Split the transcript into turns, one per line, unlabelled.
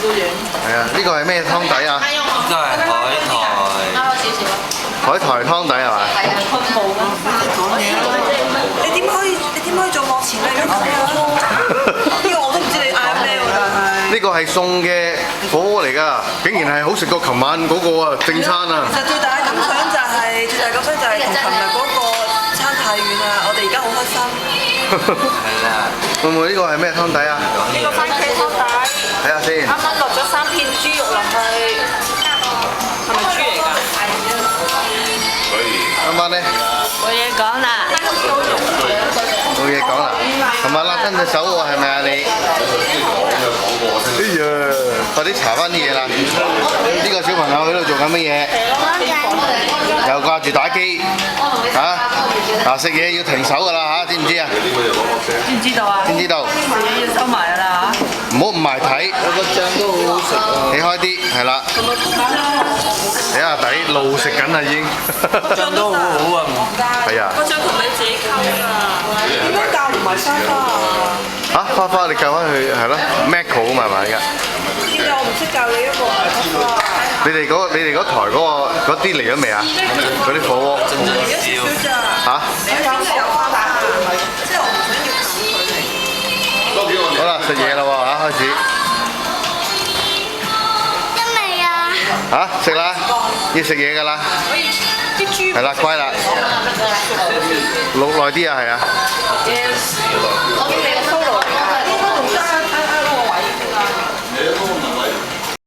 係啊，呢個係咩湯底啊？
呢個係
海苔湯底係嘛？
你點可以做幕前嚟咁樣？呢個我都唔知你嗌咩喎，但係。
呢個係餸嘅火鍋嚟㗎，竟然係好食過琴晚嗰個啊正餐啊！
其實最大嘅感想就係同琴日嗰個差太遠啦，我哋而家好開心。
係啦。
會唔會呢個係咩湯底啊？
呢個番茄湯底，
睇下先。
啱啱落咗3片豬肉落去，係咪豬嚟㗎？
啱啱咧
冇嘢講啦。
冇嘢講啦，琴晚拉親隻手喎，係咪啊你？哎呀，快啲查翻啲嘢啦！呢個小朋友喺度做緊乜嘢？又掛住打機嚇！嗱，食嘢要停手㗎啦嚇，知唔知啊？
知唔知道啊？
知道。
食嘢要收埋㗎啦嚇。
唔好唔埋睇。個醬都好好食。企開啲，係啦。睇下底路食緊啦已經。
醬都好好啊！
係啊。
個醬同你自己溝㗎。
點解教唔係花花啊？
嚇，花花你教翻佢係咯 ，Macro 啊嘛係咪而家？
點解我唔識教你一個花花？
你哋嗰台嗰啲嚟咗未啊？嗰啲火鍋。嚇？
你教我有花花，即係我唔想要近距離。
好啦，食嘢啦喎嚇，開始。嚇，食啦，要食嘢㗎啦。係啦，乖啦。錄耐啲啊，係啊。
我哋嘅 solo 嚟㗎。